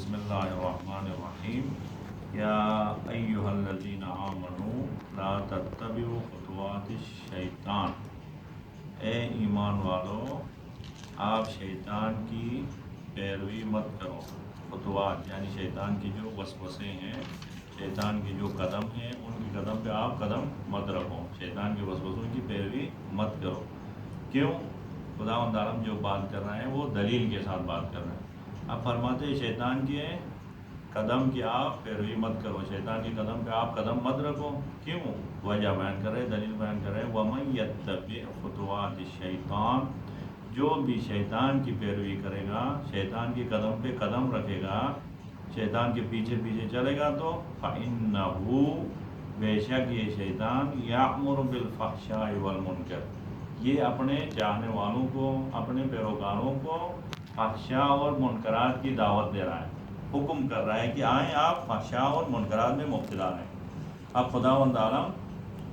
بسم اللہ الرحمن الرحیم یا ایہا الذین آمنوا لا تتبعوا خطوات الشیطان، اے ایمان والو آپ شیطان کی پیروی مت کرو۔ خطوات یعنی شیطان کی جو وسوسے ہیں، شیطان کے جو قدم ہیں، ان کے قدم پہ آپ قدم مت رکھو، شیطان کے وسوسوں کی پیروی مت کرو۔ کیوں؟ خداوند عالم جو بات کر رہے ہیں وہ دلیل کے ساتھ بات کر رہے ہیں۔ اب فرماتے ہیں شیطان کے قدم کی آپ پیروی مت کرو، شیطان کے قدم پہ آپ قدم مت رکھو۔ کیوں؟ وجہ بیان کر رہے، دلیل بیان کر رہے ہیں وَمَن يَتَّبِعْ خُطُوَاتِ الشَّيْطَانِ، جو بھی شیطان کی پیروی کرے گا، شیطان کے قدم پہ قدم رکھے گا، شیطان کے پیچھے پیچھے چلے گا تو فَإِنَّهُ، بے شک یہ شیطان يَأْمُرُ بِالْفَحْشَاءِ وَالْمُنکَرِ، یہ اپنے چاہنے والوں کو، اپنے پیروکاروں کو فحشاء اور منکرات کی دعوت دے رہا ہے، حکم کر رہا ہے کہ آئیں آپ فحشاء اور منکرات میں مبتلا ہیں۔ اب خداوند عالم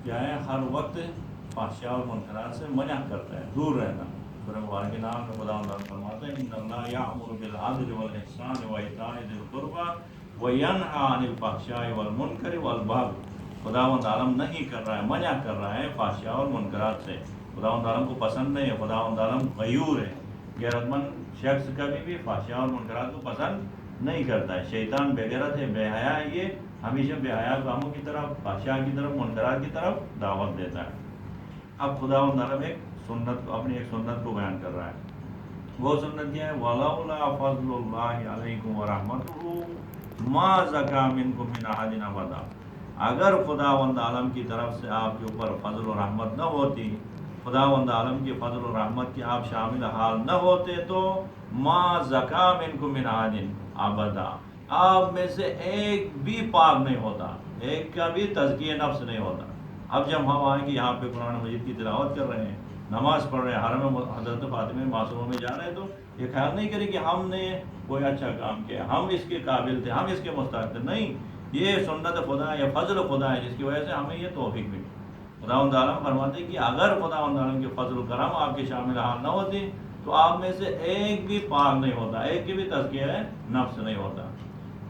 کیا ہے، ہر وقت فحشاء اور منکرات سے منع کرتا ہے، دور رہنا۔ سورہ مبارک کے نام میں خداوند عالم فرماتا ہے ان اللہ یأمر بالعدل والإحسان وإیتاء ذی القربى وینہی عن الفحشاء والمنکر والبغی، خداوند عالم نہیں کر رہا ہے، منع کر رہا ہے فحشاء اور منکرات سے۔ خداوند عالم کو پسند نہیں ہے، خداوند عالم غیور ہے، غیرت مند شخص کبھی بھی فحشاء اور منکرات کو پسند نہیں کرتا ہے۔ شیطان بے غیرت ہے، بے حیا ہے، یہ ہمیشہ بے حیا کاموں کی طرف، فحشاء کی طرف، منکرات کی طرف دعوت دیتا ہے۔ اب خداوند عالم ایک سنت کو، اپنی ایک سنت کو بیان کر رہا ہے۔ وہ سنت کیا ہے؟ وَلَوْلَا فَضْلُ اللَّهِ عَلَيْكُمْ وَرَحْمَتُهُ مَا زَكَىٰ مِنْكُمْ مِنْ أَحَدٍ أَبَدًا، اگر خداوند عالم کی طرف سے آپ کے اوپر فضل و رحمت نہ ہوتی، خداوند عالم کے فضل و رحمت کے آپ شامل حال نہ ہوتے تو ما زکا منکم من احد ابدا، آپ میں سے ایک بھی پاک نہیں ہوتا، ایک کا بھی تزکیہ نفس نہیں ہوتا۔ اب جب ہم آئیں کہ یہاں پہ قرآن مجید کی تلاوت کر رہے ہیں، نماز پڑھ رہے ہیں، حرم حضرت فاطمہ معصومہ میں جا رہے ہیں، تو یہ خیال نہیں کریں کہ ہم نے کوئی اچھا کام کیا، ہم اس کے قابل تھے، ہم اس کے مستحق تھے، نہیں، یہ سنت خدا ہے، یہ فضل خدا ہے، جس کی وجہ سے ہمیں یہ توفیق ملی۔ خداوند عالم فرماتے ہیں کہ اگر خداوند عالم کے فضل و کرم آپ کے شامل حال نہ ہوتی تو آپ میں سے ایک بھی پاک نہیں ہوتا، ایک کی بھی تزکیہ نفس نہیں ہوتا۔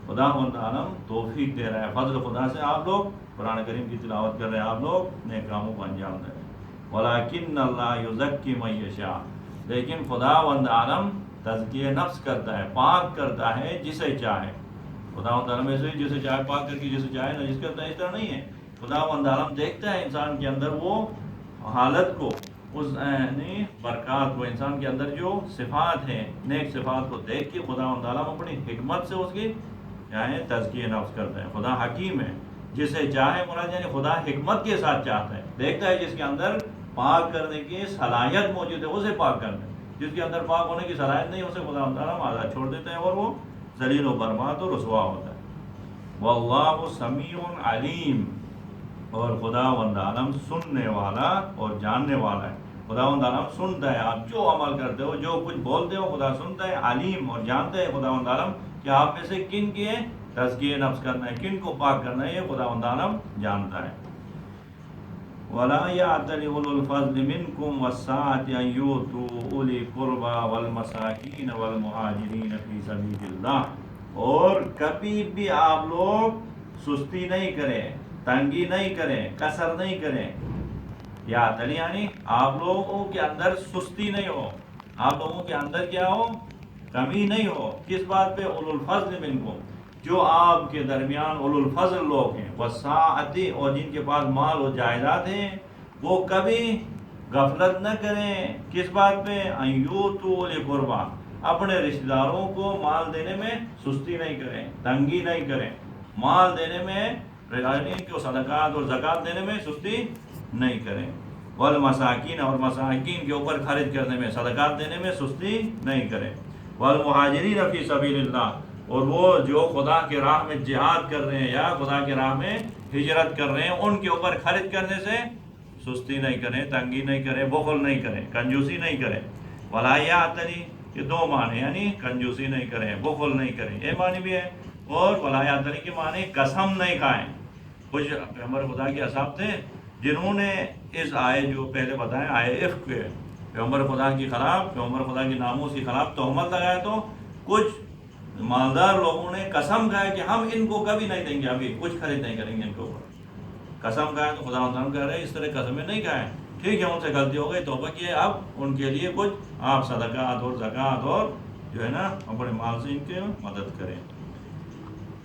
خداوند عالم توفیق دے رہا ہے، فضل خدا سے آپ لوگ قرآن کریم کی تلاوت کر رہے ہیں، آپ لوگ نیک کاموں کو انجام دے رہے ہیں۔ وَلَٰكِنَّ اللَّهَ يُزَكِّي مَن يَشَاءُ، لیکن خداوند عالم تزکیہ نفس کرتا ہے، پاک کرتا ہے جسے چاہے۔ خداوند عالم ایسے ہی جسے چاہے پاک کر کے جسے چاہے نجس کرتا ہے، اس طرح نہیں ہے۔ خداوند عالم دیکھتا ہے انسان کے اندر وہ حالت کو، اس برکات کو، انسان کے اندر جو صفات ہیں، نیک صفات کو دیکھ کے خداوند عالم اپنی حکمت سے اس کی کیا ہے، تزکیہ نفس کرتا ہے۔ خدا حکیم ہے، جسے چاہے مراد یعنی خدا حکمت کے ساتھ چاہتا ہے، دیکھتا ہے جس کے اندر پاک کرنے کی صلاحیت موجود ہے اسے پاک کرتا ہے، جس کے اندر پاک ہونے کی صلاحیت نہیں اسے خداوند عالم آزاد چھوڑ دیتا ہے، اور وہ ذلیل و برباد و رسوا ہوتا ہے۔ واللہ سمیع علیم، اور خداوند عالم سننے والا اور جاننے والا ہے۔ خداوند عالم سنتا ہے، آپ جو عمل کرتے ہو، جو کچھ بولتے ہو، خدا سنتا ہے، علیم، اور جانتا ہے خداوند عالم کہ آپ میں سے کن کے تزکیہ نفس کرنا ہے، کن کو پاک کرنا ہے، یہ خداوند عالم جانتا ہے۔ وَلَا يَأْتَلِ أُولُو الْفَضْلِ مِنْكُمْ وَالسَّعَةِ أَن يُؤْتُوا أُولِي الْقُرْبَىٰ وَالْمَسَاكِينَ وَالْمُهَاجِرِينَ فِي سَبِيلِ اللَّهِ، اور کبھی بھی آپ لوگ سستی نہیں کریں، تنگی نہیں کریں، کسر نہیں کریں۔ یا تلی یعنی آپ لوگوں کے اندر سستی نہیں ہو، آپ لوگوں کے اندر کیا ہو، کمی نہیں ہو۔ کس بات پہ؟ اولو الفضل منکم، جو آپ کے درمیان اولو الفضل لوگ ہیں، والسعۃ، اور جن کے پاس مال و جائیداد ہیں، وہ کبھی غفلت نہ کریں۔ کس بات پہ؟ ان یؤتوا اولی القربیٰ، اپنے رشتہ داروں کو مال دینے میں سستی نہیں کریں، تنگی نہیں کریں، مال دینے میں کو صدقات اور زکوٰۃ دینے میں سستی نہیں کریں۔ والمساکین، اور مساکین کے اوپر خرچ کرنے میں، صدقات دینے میں سستی نہیں کریں۔ والمہاجرین فی سبیل اللہ، اور وہ جو خدا کے راہ میں جہاد کر رہے ہیں یا خدا کے راہ میں ہجرت کر رہے ہیں، ان کے اوپر خرچ کرنے سے سستی نہیں کریں، تنگی نہیں کریں، بخل نہیں کریں، کنجوسی نہیں کریں۔ ولا یعتلی، یہ دو معنی، یعنی کنجوسی نہیں کریں، بخل نہیں کریں، یہ معنی بھی ہے، اور ولا یعتلی کے معنی قسم نہیں کھائیں۔ کچھ پیغمبر خدا کے اصحاب تھے جنہوں نے اس آئے جو پہلے بتائیں، آئے عفق کے پیغمبر خدا کے خلاف، پیغمبر خدا کے ناموس کے خلاف تہمت لگایا، تو کچھ مالدار لوگوں نے قسم کھایا کہ ہم ان کو کبھی نہیں دیں گے، ابھی کچھ خرید نہیں کریں گے ان کے اوپر، قسم کھایا تو خدا تعالیٰ کہہ رہے ہیں اس طرح قسمیں نہیں کھائیں، ٹھیک ہے ان سے غلطی ہو گئی، توبہ کیے، اب ان کے لیے کچھ آپ صدقات اور زکوٰۃ اور جو ہے نا اپنے مال سے ان کی مدد کریں۔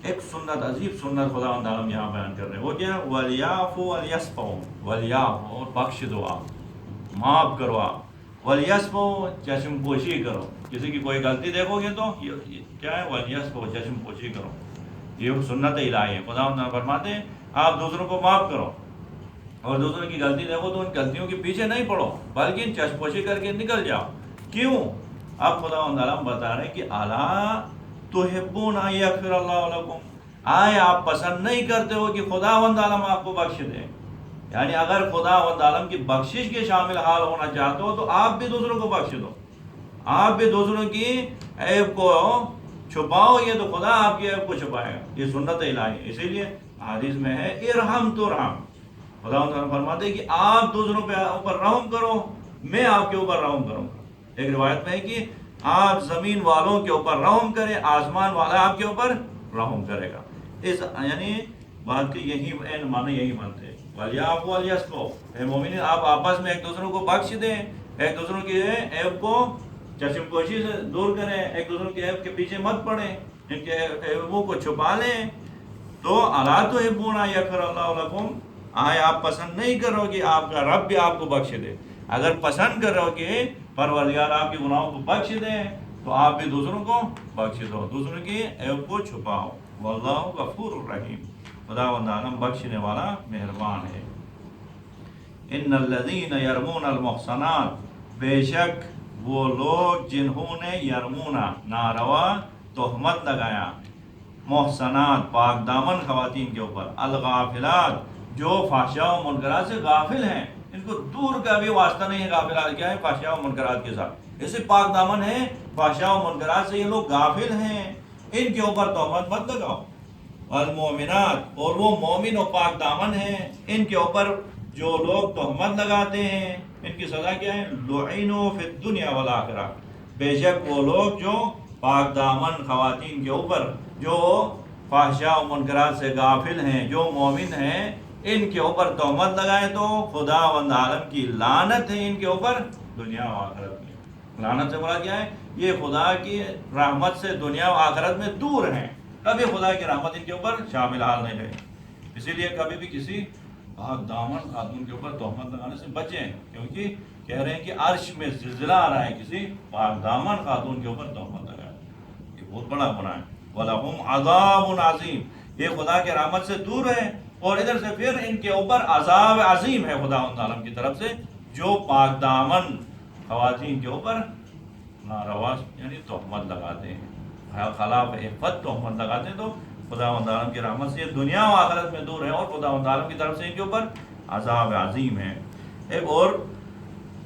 ایک سنت، عجیب سنت خدا تعالیٰ یہاں بیان کر رہے ہیں، وہ کیا؟ وَلْيَعْفُوا وَلْيَصْفَحُوا، وَلْيَعْفُوا اور بخش دو آپ، معاف کرو آپ، وَلْيَصْفَحُوا چشم پوشی کرو، کسی کی کوئی غلطی دیکھو گے تو یہ کیا ہے؟ وَلْيَصْفَحُوا چشم پوشی کرو، یہ سنت الہی ہے۔ خدا تعالیٰ فرماتے ہیں آپ دوسروں کو معاف کرو، اور دوسروں کی غلطی دیکھو تو ان غلطیوں کے پیچھے نہیں پڑو بلکہ چشم پوشی کر کے نکل جاؤ۔ کیوں؟ اب خدا تعالیٰ بتا رہے ہیں کہ الا تحبون ان یغفر اللہ لکم، آئے آپ پسند نہیں کرتے ہو کہ خداوند عالم آپ کو بخش دے؟ یعنی اگر خداوند عالم کی بخشش کے شامل حال ہونا چاہتے ہو تو آپ بھی دوسروں کو بخش دو، آپ بھی دوسروں کی عیب کو چھپاؤ گے تو خدا آپ کی عیب کو چھپائے گا، یہ سنت الہی ہے۔ اسی لیے حدیث میں ہے ارحم ترحم، خدا تعالیٰ فرماتے ہیں کہ آپ دوسروں پہ اوپر رحم کرو، میں آپ کے اوپر رحم کروں گا۔ ایک روایت میں ہے کہ آپ زمین والوں کے اوپر رحم کریں، آسمان والا آپ کے اوپر رحم کرے گا۔ اس یعنی بات کی یہی معنی یہی بنتے ہیں، وَلْيَعْفُوا وَلْيَصْفَحُوا، اے مومنین آپ آپس میں ایک دوسروں کو بخش دیں، ایک دوسروں کی عیب کو چشم پوشی سے دور کریں، ایک دوسروں کی عیب کے پیچھے مت پڑیں، ان کے عیبوں کو چھپا لیں۔ تو الا تحبون ان یغفر اللہ لکم، آئے آپ پسند نہیں کرو گے آپ کا رب بھی آپ کو بخش دے؟ اگر پسند کرو گے پروردگار آپ کے گناہوں کو بخش دے تو آپ بھی دوسروں کو بخش دو، دوسروں کی عیب کو چھپاؤ۔ واللہ غفور الرحیم، خداوند عالم بخشنے والا مہربان ہے۔ ان الذین یرمون المحصنات، بے شک وہ لوگ جنہوں نے یرمونا ناروا تہمت لگایا، محصنات پاک دامن خواتین کے اوپر، الغافلات جو فحشاء و منکرات سے غافل ہیں، ان کو دور کا بھی واسطہ نہیں ہے غافلات کیا ہے فحشاء و منکرات کے ساتھ، اسے پاک دامن ہے فحشاء و منکرات سے، یہ لوگ غافل ہیں، ان کے اوپر تہمت مت لگاؤ۔ والمؤمنات اور وہ مومن و پاک دامن ہیں، ان کے اوپر جو لوگ تہمت لگاتے ہیں ان کی سزا کیا ہے؟ لعنوا فی الدنیا والآخرہ، بے شک وہ لوگ جو پاک دامن خواتین کے اوپر جو فحشاء و منکرات سے غافل ہیں، جو مومن ہیں، ان کے اوپر تہمت لگائیں تو خداوند عالم کی لعنت ہے ان کے اوپر دنیا و آخرت میں۔ لعنت سے مراد کیا ہے؟ یہ خدا کی رحمت سے دنیا و آخرت میں دور ہیں، کبھی خدا کی رحمت ان کے اوپر شامل حال نہیں رہے۔ اسی لیے کبھی بھی کسی پاک دامن خاتون کے اوپر تہمت لگانے سے بچیں، کیونکہ کہہ رہے ہیں کہ عرش میں زلزلہ آ رہا ہے کسی پاک دامن خاتون کے اوپر تہمت لگائے، یہ بہت بڑا گناہ ہے۔ وَلَهُمْ عَذَابٌ عَظِيمٌ، یہ خدا کی رحمت سے دور ہے، اور ادھر سے پھر ان کے اوپر عذاب عظیم ہے خدا عالم کی طرف سے، جو پاک دامن خواتین کے اوپر ناروا یعنی تہمت لگاتے ہیں، خلاف عفت تہمت لگاتے ہیں، تو خدا عالم کی رحمت سے دنیا و آخرت میں دور ہے، اور خدا عالم کی طرف سے ان کے اوپر عذاب عظیم ہے۔ ایک اور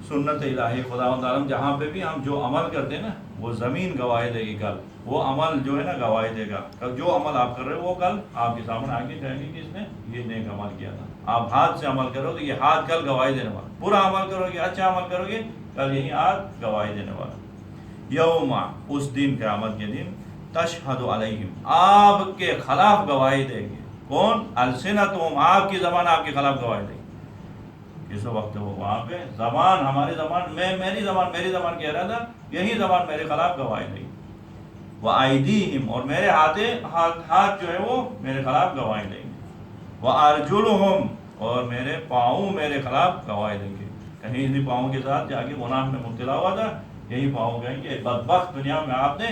سنت الہی، خدا عالم جہاں پہ بھی ہم جو عمل کرتے ہیں نا وہ زمین گواہی دے گی، کل وہ عمل جو ہے نا گواہی دے گا، کل جو عمل آپ کر رہے ہو وہ کل آپ کے سامنے آگے کہیں گے کہ اس نے یہ نیک عمل کیا تھا۔ آپ ہاتھ سے عمل کرو تو یہ ہاتھ کل گواہی دینے والا، برا عمل کرو گے اچھا عمل کرو گے کل یہی ہاتھ گواہی دینے والا۔ یوم، اس دن قیامت کے دن، تشہد علیہم، آپ کے خلاف گواہی دے گی، کون؟ السنتہم، آپ کی زبان آپ کے خلاف گواہی دے گی۔ کس وقت وہ وہاں پہ زبان، ہماری زبان، میری زبان کہہ رہا تھا، یہی زبان میرے خلاف گواہی دے گی۔ وَأَيْدِيهِمْ، اور میرے ہاتھ جو ہے وہ میرے خلاف گواہی دیں گے۔ وَأَرْجُلُهُمْ، اور میرے پاؤں میرے خلاف گواہی دیں گے۔ کہیں انہیں پاؤں کے ساتھ جا کے گناہ میں مبتلا ہوا تھا، یہی پاؤں کہیں گے بدبخت دنیا میں آپ نے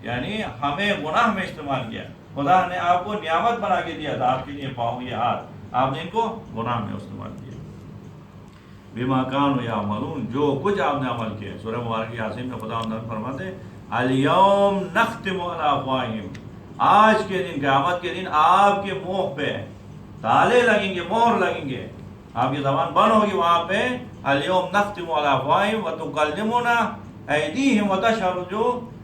یعنی ہمیں گناہ میں استعمال کیا، خدا نے آپ کو نعمت بنا کے دیا تھا، آپ کے لیے پاؤں یہ ہاتھ، آپ نے ان کو گناہ میں استعمال کیا۔ بما کانوا یعملون، جو کچھ آپ نے عمل کیا۔ سورہ مبارکہ یاسین میں خدا اندر فرماتے ہیں الیوم نختم علی افواہہم، آج کے دن قیامت کے دن آپ کے منہ پہ تالے لگیں گے، مہر لگیں گے، آپ کی زبان بند ہوگی وہاں پہ۔ الیوم نختم علی افواہہم وتکلمنا ایدیہم وتشہد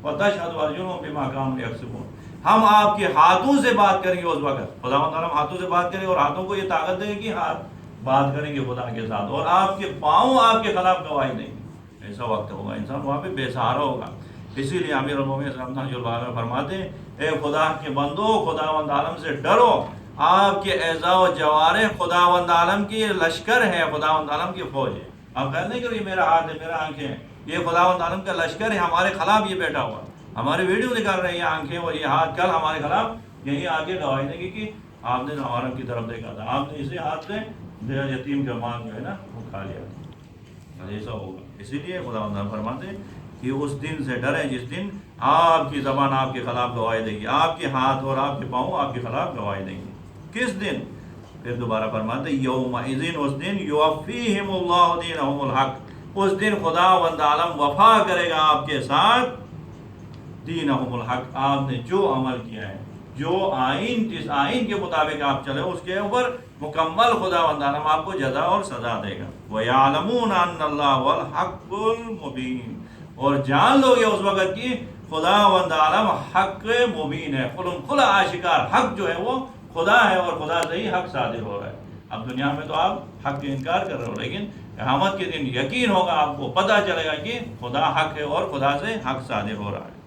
ارجلہم بما کانوا یکسبون، ہم آپ کے ہاتھوں سے بات کریں گے اس وقت، خدا تعالیٰ ہاتھوں سے بات کریں گے، اور ہاتھوں کو یہ طاقت دے گی کہ ہاتھ بات کریں گے خدا کے ساتھ، اور آپ کے پاؤں آپ کے خلاف گواہی دیں گے۔ ایسا وقت ہوگا انسان وہاں پہ بے سہارا ہوگا، اسی لیے امیر المومنین صلی اللہ علیہ وسلم فرماتے ہیں اے خدا کے بندو خداوند عالم سے ڈرو، آپ کے اعضاء و جوارح خداوند عالم کی لشکر ہے، خداوند عالم کی فوج ہے۔ آپ کہتے نہیں کہ یہ میرا ہاتھ ہے، میرا آنکھیں ہیں، یہ خداوند عالم کا لشکر ہے، ہمارے خلاف یہ بیٹھا ہوا، ہماری ویڈیو نکال رہے ہیں یہ آنکھیں اور یہ ہاتھ، کل ہمارے خلاف یہی آگے گواہی دے گی کہ آپ نے حرم کی طرف دیکھا تھا، آپ نے اسی ہاتھ سے یتیم کا مال جو ہے نا وہ کھا لیا تھا، ایسا ہوگا۔ اسی لیے خداوند عالم فرماتے ہیں کہ اس دن سے ڈریں جس دن آپ کی زبان آپ کے خلاف گواہی دے گی، آپ کے ہاتھ اور آپ کے پاؤں آپ کے خلاف گواہی دیں گے۔ کس دن؟ پھر دوبارہ فرماتے یومئذ، اس دن یوفیہم اللہ دینہم الحق، اس دن خداوند عالم وفا کرے گا آپ کے ساتھ دینہم الحق، آپ نے جو عمل کیا ہے، جو آئین، جس آئین کے مطابق آپ چلے اس کے اوپر مکمل خداوند عالم آپ کو جزا اور سزا دے گا۔ وَيَعْلَمُونَ أَنَّ اللَّهَ هُوَ الْحَقُّ الْمُبِينُ، اور جان لو گے اس وقت کی خداوند عالم حق مبین ہے، کھلا آشکار حق جو ہے وہ خدا ہے اور خدا سے ہی حق صادر ہو رہا ہے۔ اب دنیا میں تو آپ حق کا انکار کر رہے ہو، لیکن قیامت کے دن یقین ہوگا، آپ کو پتہ چلے گا کہ خدا حق ہے اور خدا سے حق صادر ہو رہا ہے۔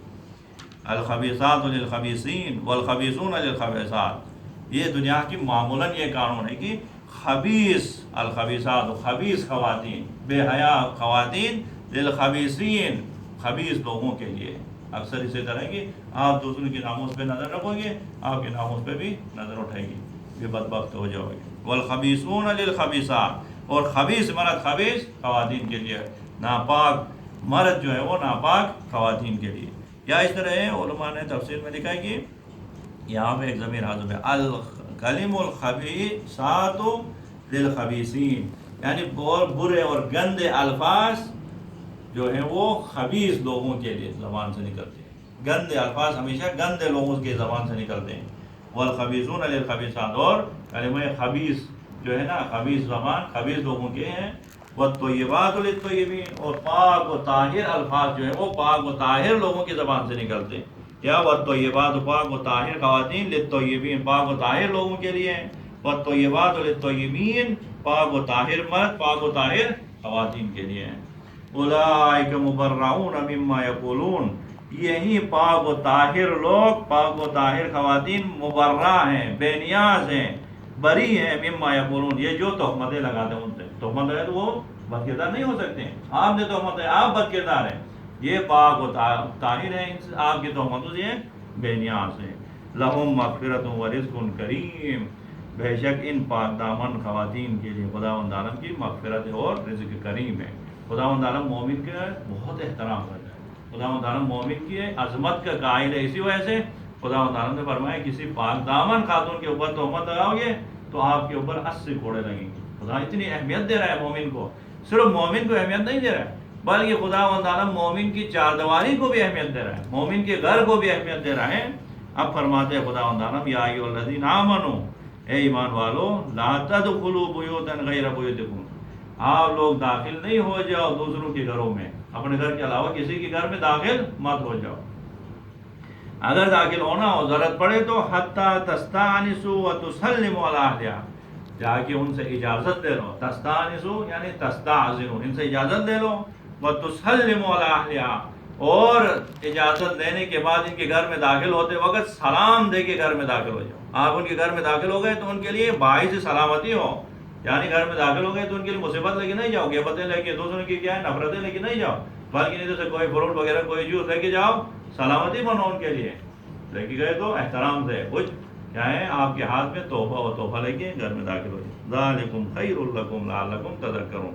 الخبیثات للخبیثین والخبیثون للخبیثات، یہ دنیا کی معمولاً یہ قانون ہے کہ خبیث الخبیثات، خبیث خواتین، بے حیا خواتین، للخبیثین، خبیث لوگوں کے لیے۔ اکثر اسے طرح کہ آپ دوسروں کی ناموس پہ نظر رکھو گے، آپ کے ناموس پہ بھی نظر اٹھے گی، یہ بدبخت ہو جاؤ گے۔ والخبیثون للخبیثات، اور خبیث مرد خبیث خواتین کے لیے، ناپاک مرد جو ہے وہ ناپاک خواتین کے لیے۔ یا اس طرح علماء نے تفسیر میں لکھا ہے کہ یہاں پہ ایک ضمیر حذف ہے، الکلم الخبیثات للخبیثین، یعنی بہت برے اور گندے الفاظ جو ہیں وہ خبیث لوگوں کے لیے زبان سے نکلتے ہیں، گندے الفاظ ہمیشہ گندے لوگوں کے زبان سے نکلتے ہیں۔ والخبیثون للخبیثات، اور کلمہ خبیث جو ہے نا، خبیث زبان خبیث لوگوں کے ہیں۔ والطیبات للطیبین، اور پاک و طاہر الفاظ جو ہیں وہ پاک و طاہر لوگوں کی زبان سے نکلتے ہیں۔ کیا؟ والطیبات، پاک و طاہر خواتین، للطیبین، پاک و طاہر لوگوں کے لیے ہیں۔ والطیبات للطیبین، پاک و طاہر مرد پاک و طاہر خواتین کے لیے ہیں۔ اولئک مبرؤون مما یقولون، یہی پاک و طاہر لوگ، پاک و طاہر خواتین مبرہ ہیں، بے نیاز ہیں، بری ہیں، مما یقولون، یہ جو تہمتیں لگاتے ہیں ان سے، تہمت ہے تو وہ بد کردار نہیں ہو سکتے ہیں، آپ نے تہمت ہے آپ بد کردار ہیں، یہ پاک و طاہر ہیں، آپ کی تہمتوں سے بے نیاز ہیں۔ لہم مغفرۃ و رزق کریم، بے شک ان پاک دامن خواتین کے لیے خداوند عالم کی مغفرت اور رزق کریم ہے۔ خداوند عالم مومن کا بہت احترام کرتا ہے، خداوند عالم مومن کی عظمت کا قائل ہے، اسی وجہ سے خداوند عالم نے فرمایا کسی پاک دامن خاتون کے اوپر تہمت لگاؤ گے تو آپ کے اوپر 80 کوڑے لگیں گے۔ خدا اتنی اہمیت دے رہا ہے مومن کو، صرف مومن کو اہمیت نہیں دے رہا ہے بلکہ خداوند عالم مومن کی چاردیواری کو بھی اہمیت دے رہا ہے، مومن کے گھر کو بھی اہمیت دے رہا ہے۔ اب فرماتے ہیں خداوند عالم یا ایھا الذین آمنوا، اے ایمان والو، لا تدخلوا بیوتا غیر بیوتکم، آپ لوگ داخل نہیں ہو جاؤ دوسروں کے گھروں میں، اپنے گھر کے علاوہ کسی کے گھر میں داخل مت ہو جاؤ، اگر داخل ہونا ہو ضرورت پڑے تو حتی تستأنسوا وتسلموا علی اہلہا، جا کے ان سے اجازت لے لو، تستأنسوا یعنی تستأذنوا، ان سے اجازت لے لو، وتسلموا علی اہلہا، اور اجازت لینے کے بعد ان کے گھر میں داخل ہوتے وقت سلام دے کے گھر میں داخل ہو جاؤ۔ آپ ان کے گھر میں داخل ہو گئے تو ان کے لیے باعث سلامتی ہو، یعنی گھر میں داخل ہو گئے تو ان کے لیے مصیبت لے کے نہیں جاؤ، غیبتیں لے کے، دوسروں کی کیا ہے نفرتیں لے کے نہیں جاؤ، بلکہ نہیں سے کوئی فروٹ وغیرہ کوئی جوس لے کے جاؤ، سلامتی بنو ان کے لیے، لے کے گئے تو احترام سے کچھ کیا ہے آپ کے ہاتھ میں تحفہ و تحفہ لے کے گھر میں داخل ہو جائے۔ ذالکم خیر لکم لعلکم تذکرون،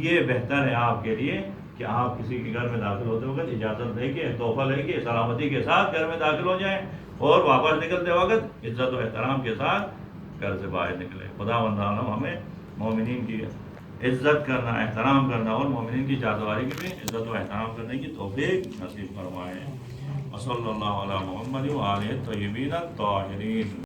یہ بہتر ہے آپ کے لیے کہ آپ کسی کے گھر میں داخل ہوتے وقت اجازت لے کے، تحفہ لے کے، سلامتی کے ساتھ گھر میں داخل ہو جائیں، اور واپس نکلتے وقت عزت و احترام کے ساتھ گھر سے باہر نکلے۔ خداوند عالم ہمیں مومنین کی عزت کرنا، احترام کرنا اور مومنین کی چاردیواری کی بھی عزت و احترام کرنے کی توفیق نصیب فرمائے۔ وصلی اللہ علی محمد وآلہ الطیبین الطاہرین۔